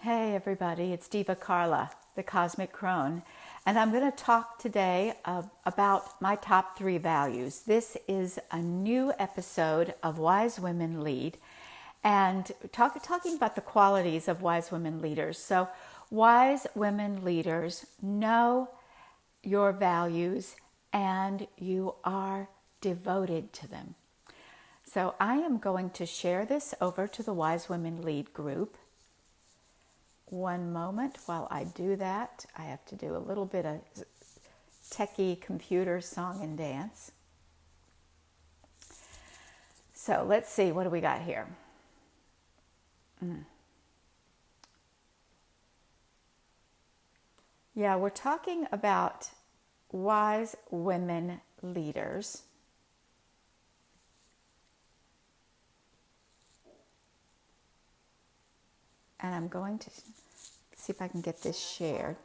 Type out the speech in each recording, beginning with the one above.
Hey everybody, it's Diva Carla, the Cosmic Crone, and I'm going to talk today about my top 3 values. This is a new episode of Wise Women Lead, and talking about the qualities of wise women leaders. So, wise women leaders know your values and you are devoted to them. So, I am going to share this over to the Wise Women Lead group. One moment while I do that. I have to do a little bit of techie computer song and dance. So let's see, what do we got here? Yeah, we're talking about wise women leaders. And I'm going to see if I can get this shared.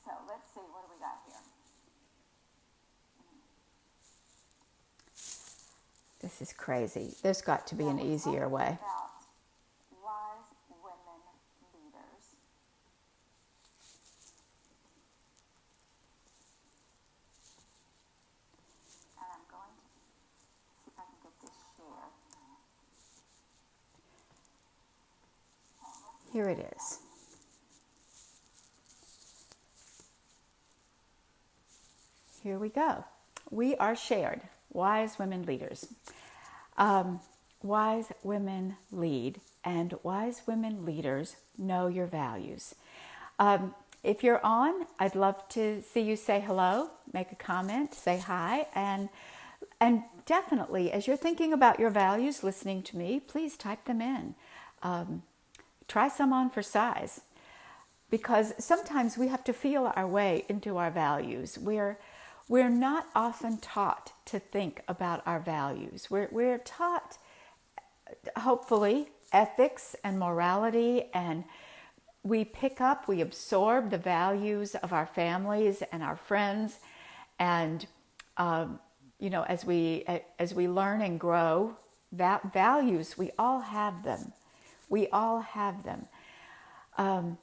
So let's see, what do we got here? This is crazy. There's got to be an easier way. Wise women leaders. And I'm going to see if I can get this shared. Here it is. Here we go. We are shared. Wise women leaders. Wise women lead, and wise women leaders know your values. If you're on, I'd love to see you say hello, make a comment, say hi, and definitely, as you're thinking about your values, listening to me, please type them in. Try some on for size, because sometimes we have to feel our way into our values. We're not often taught to think about our values. We're taught, hopefully, ethics and morality, and we absorb the values of our families and our friends, and as we learn and grow, values, we all have them. We all have them.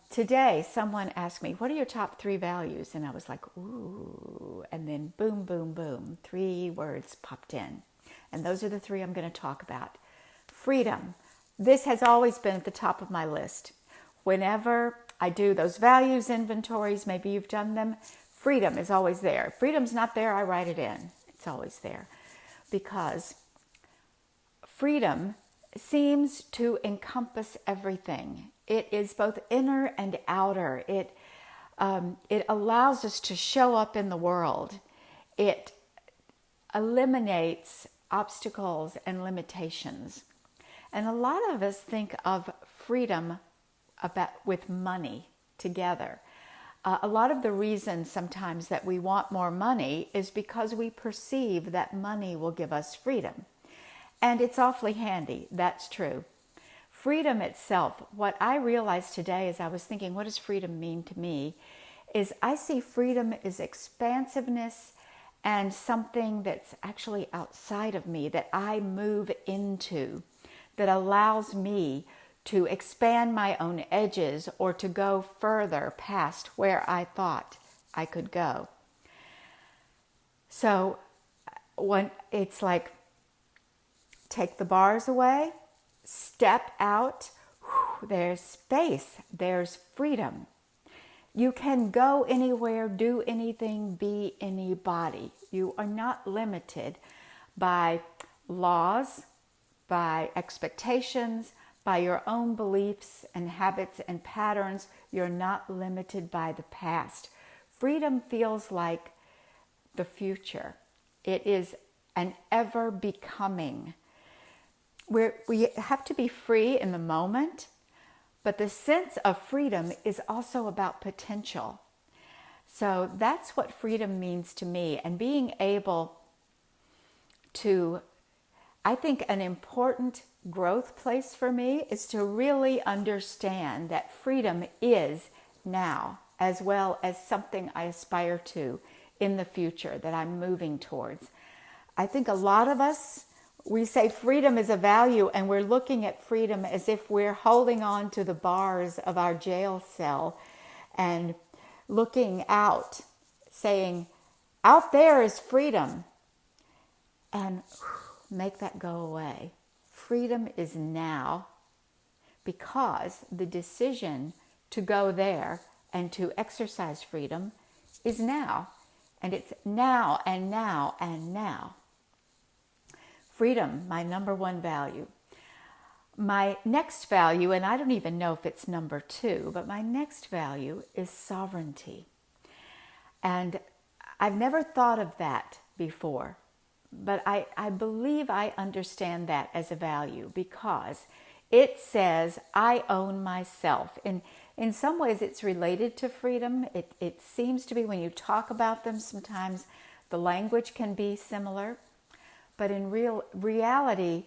Today, someone asked me, what are your top 3 values? And I was like, ooh, and then boom, boom, boom, 3 words popped in. And those are the 3 I'm going to talk about. Freedom. This has always been at the top of my list. Whenever I do those values inventories, maybe you've done them, freedom is always there. Freedom's not there, I write it in. It's always there. Because freedom seems to encompass everything. It is both inner and outer. It allows us to show up in the world. It eliminates obstacles and limitations. And a lot of us think of freedom with money together. A lot of the reasons sometimes that we want more money is because we perceive that money will give us freedom. And it's awfully handy, that's true. Freedom itself, what I realized today as I was thinking, what does freedom mean to me, is I see freedom as expansiveness and something that's actually outside of me that I move into, that allows me to expand my own edges or to go further past where I thought I could go. So when it's like, take the bars away, step out, there's space, there's freedom. You can go anywhere, do anything, be anybody. You are not limited by laws, by expectations, by your own beliefs and habits and patterns. You're not limited by the past. Freedom feels like the future. It is an ever becoming. We have to be free in the moment, but the sense of freedom is also about potential. So that's what freedom means to me. And being able to, I think an important growth place for me is to really understand that freedom is now, as well as something I aspire to in the future that I'm moving towards. I think a lot of us we say freedom is a value, and we're looking at freedom as if we're holding on to the bars of our jail cell and looking out, saying, out there is freedom, and make that go away. Freedom is now, because the decision to go there and to exercise freedom is now. And it's now and now and now. Freedom, my number one value. My next value, and I don't even know if it's number two, but my next value is sovereignty. And I've never thought of that before, but I believe I understand that as a value because it says I own myself. In some ways it's related to freedom. It seems to be, when you talk about them, sometimes the language can be similar. But in reality,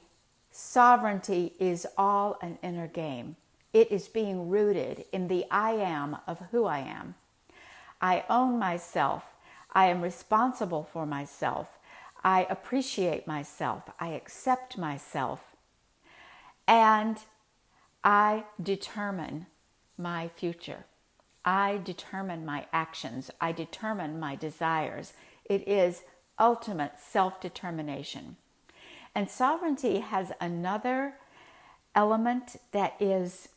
sovereignty is all an inner game. It is being rooted in the I am of who I am. I own myself. I am responsible for myself. I appreciate myself. I accept myself. And I determine my future. I determine my actions. I determine my desires. It is ultimate self-determination. And sovereignty has another element that is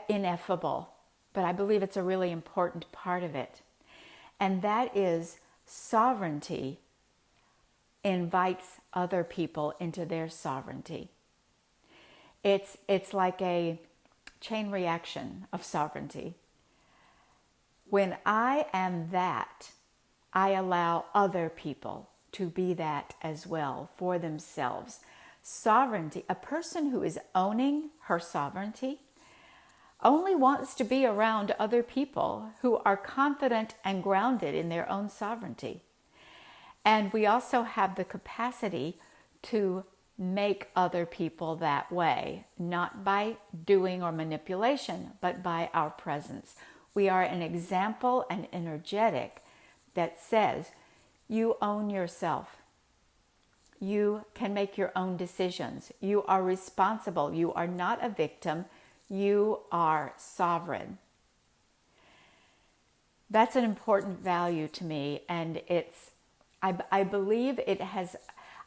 ineffable, but I believe it's a really important part of it. And that is sovereignty invites other people into their sovereignty. It's like a chain reaction of sovereignty. When I am that, I allow other people to be that as well for themselves. Sovereignty, a person who is owning her sovereignty only wants to be around other people who are confident and grounded in their own sovereignty. And we also have the capacity to make other people that way, not by doing or manipulation, but by our presence. We are an example and energetic that says, you own yourself. You can make your own decisions. You are responsible. You are not a victim. You are sovereign. That's an important value to me, and I believe it has,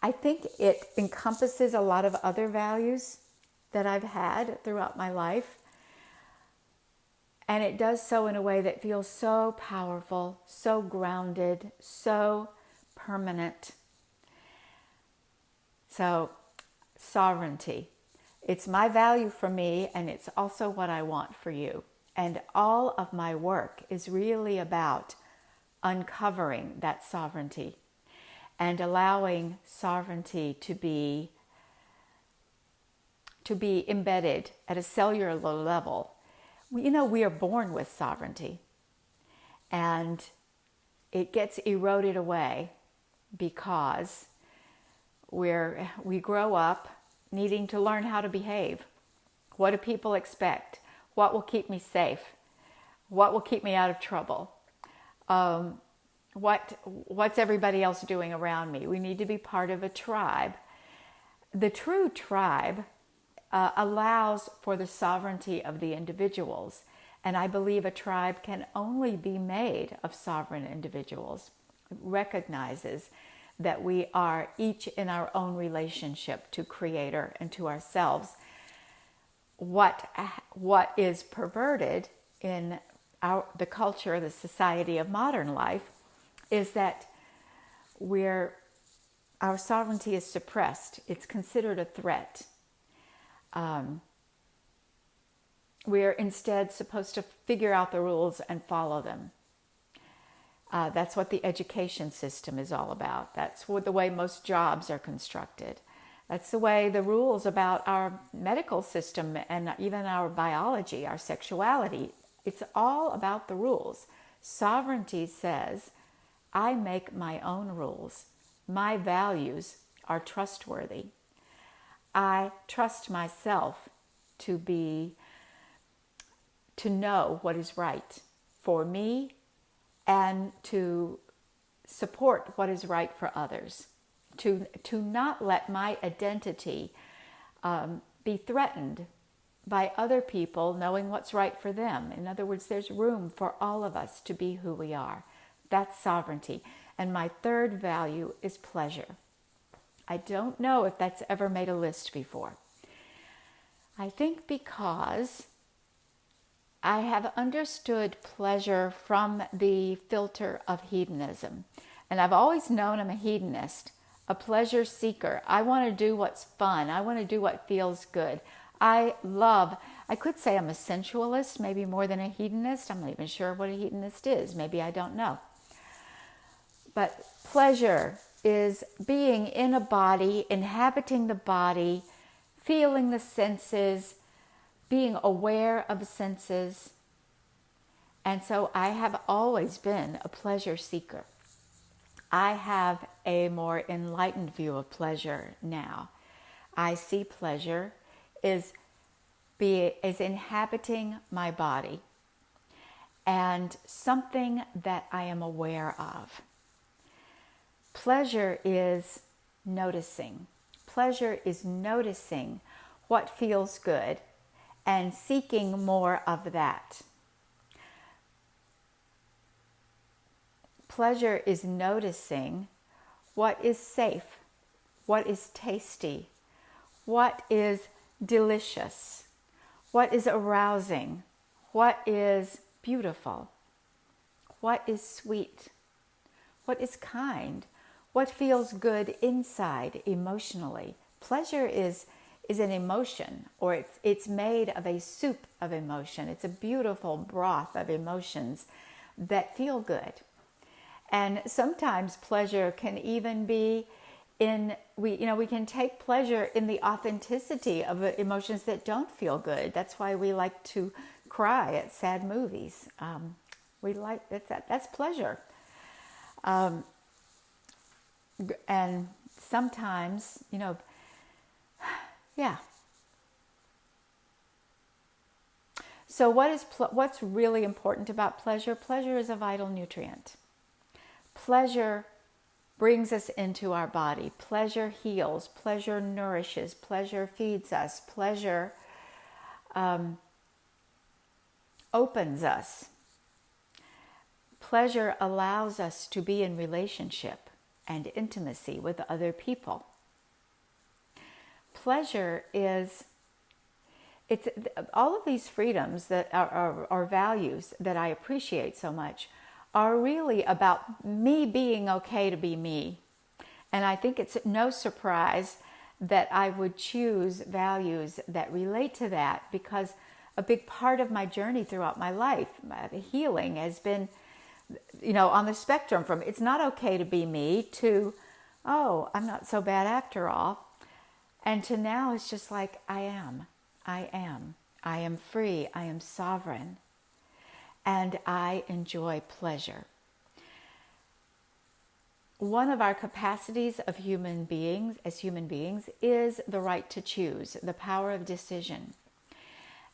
I think it encompasses a lot of other values that I've had throughout my life. And it does so in a way that feels so powerful, so grounded, so permanent. So, sovereignty. It's my value for me, and it's also what I want for you. And all of my work is really about uncovering that sovereignty and allowing sovereignty to be embedded at a cellular level. We are born with sovereignty, and it gets eroded away because we grow up needing to learn how to behave. What do people expect? What will keep me safe? What will keep me out of trouble? What's everybody else doing around me? We need to be part of a tribe. The true tribe allows for the sovereignty of the individuals. And I believe a tribe can only be made of sovereign individuals. It recognizes that we are each in our own relationship to Creator and to ourselves. What is perverted in the culture, the society of modern life, is that our sovereignty is suppressed. It's considered a threat. We're instead supposed to figure out the rules and follow them. That's what the education system is all about. That's the way most jobs are constructed. That's the way the rules about our medical system and even our biology, our sexuality, it's all about the rules. Sovereignty says, I make my own rules. My values are trustworthy. I trust myself to know what is right for me and to support what is right for others, to not let my identity be threatened by other people knowing what's right for them. In other words, there's room for all of us to be who we are. That's sovereignty. And my third value is pleasure. I don't know if that's ever made a list before. I think because I have understood pleasure from the filter of hedonism. And I've always known I'm a hedonist, a pleasure seeker. I want to do what's fun. I want to do what feels good. I could say I'm a sensualist, maybe more than a hedonist. I'm not even sure what a hedonist is. Maybe I don't know. But pleasure is being in a body, inhabiting the body, feeling the senses, being aware of senses. And so I have always been a pleasure seeker. I have a more enlightened view of pleasure now. I see pleasure is inhabiting my body and something that I am aware of. Pleasure is noticing. Pleasure is noticing what feels good and seeking more of that. Pleasure is noticing what is safe, what is tasty, what is delicious, what is arousing, what is beautiful, what is sweet, what is kind, what feels good inside emotionally. Pleasure is an emotion, or it's made of a soup of emotion. It's a beautiful broth of emotions that feel good. And sometimes pleasure can even be we can take pleasure in the authenticity of emotions that don't feel good. That's why we like to cry at sad movies. That's pleasure. And sometimes, yeah. So what's really important about pleasure? Pleasure is a vital nutrient. Pleasure brings us into our body. Pleasure heals. Pleasure nourishes. Pleasure feeds us. Pleasure opens us. Pleasure allows us to be in relationship and intimacy with other people. Pleasure it's all of these freedoms that are values that I appreciate so much are really about me being okay to be me. And I think it's no surprise that I would choose values that relate to that, because a big part of my journey throughout my life, the healing, has been, on the spectrum from it's not okay to be me to, oh, I'm not so bad after all. And to now it's just like, I am free, I am sovereign, and I enjoy pleasure. One of our capacities as human beings, is the right to choose, the power of decision.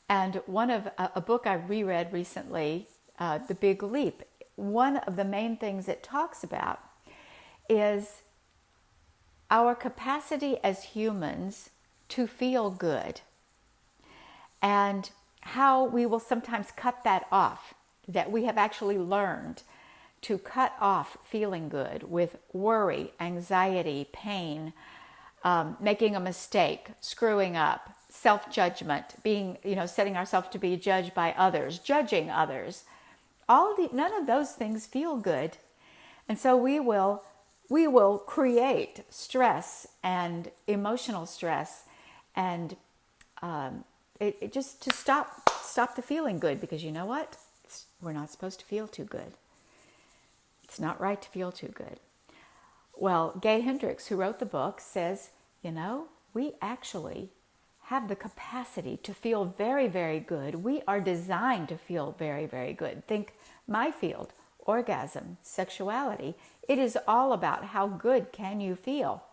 And a book I reread recently, The Big Leap, one of the main things it talks about is our capacity as humans to feel good, and how we will sometimes cut that off, that we have actually learned to cut off feeling good with worry, anxiety, pain, making a mistake, screwing up, self-judgment, being, setting ourselves to be judged by others, judging others. None of those things feel good. And so we will create stress and emotional stress, and it just to stop the feeling good, because you know what? We're not supposed to feel too good. It's not right to feel too good. Well, Gay Hendricks, who wrote the book, says, we actually have the capacity to feel very, very good. We are designed to feel very, very good. Think my field, orgasm, sexuality. It is all about how good can you feel.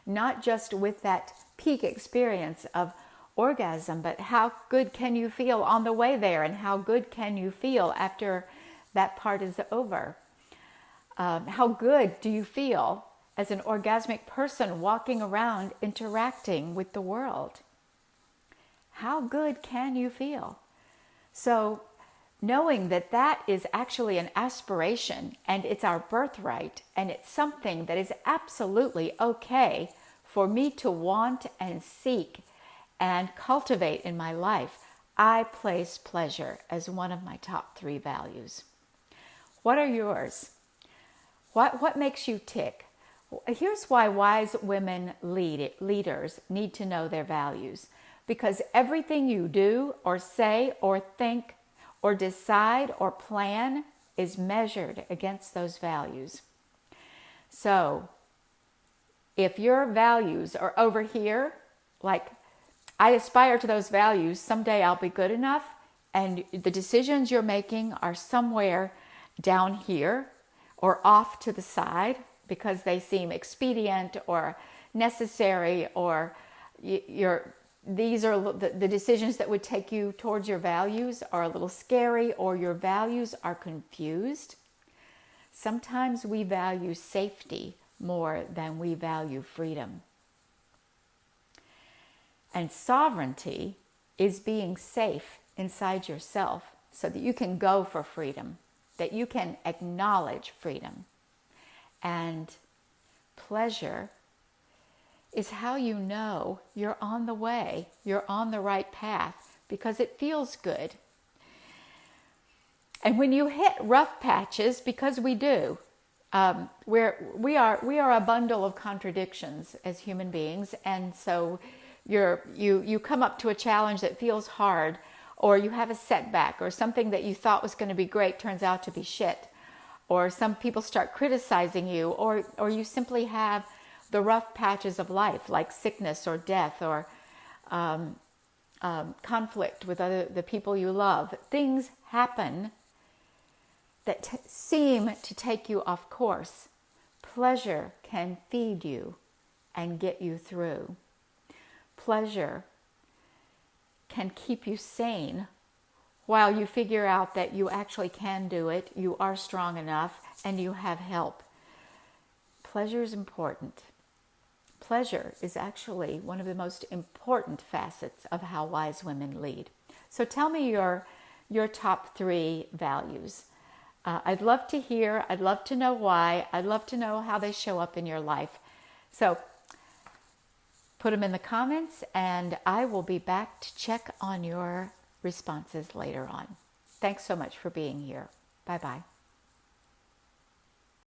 Not just with that peak experience of orgasm, but how good can you feel on the way there, and how good can you feel after that part is over. How good do you feel as an orgasmic person walking around interacting with the world. How good can you feel? So knowing that that is actually an aspiration and it's our birthright and it's something that is absolutely okay for me to want and seek and cultivate in my life, I place pleasure as one of my top 3 values. What are yours? What makes you tick? Here's why wise women leaders need to know their values. Because everything you do or say or think or decide or plan is measured against those values. So if your values are over here, like I aspire to those values, someday I'll be good enough, and the decisions you're making are somewhere down here or off to the side because they seem expedient or necessary, or these are the decisions that would take you towards your values are a little scary, or your values are confused. Sometimes we value safety more than we value freedom. And sovereignty is being safe inside yourself so that you can go for freedom, that you can acknowledge freedom. And pleasure is how you know you're on the way, you're on the right path, because it feels good. And when you hit rough patches, because we do, we are a bundle of contradictions as human beings, and so you come up to a challenge that feels hard, or you have a setback, or something that you thought was going to be great turns out to be shit, or some people start criticizing you, or you simply have the rough patches of life, like sickness or death or conflict with the people you love. Things happen that seem to take you off course. Pleasure can feed you and get you through. Pleasure can keep you sane while you figure out that you actually can do it, you are strong enough, and you have help. Pleasure is important. Pleasure is actually one of the most important facets of how wise women lead. So tell me your top 3 values. I'd love to hear. I'd love to know why. I'd love to know how they show up in your life. So put them in the comments, and I will be back to check on your responses later on. Thanks so much for being here. Bye-bye.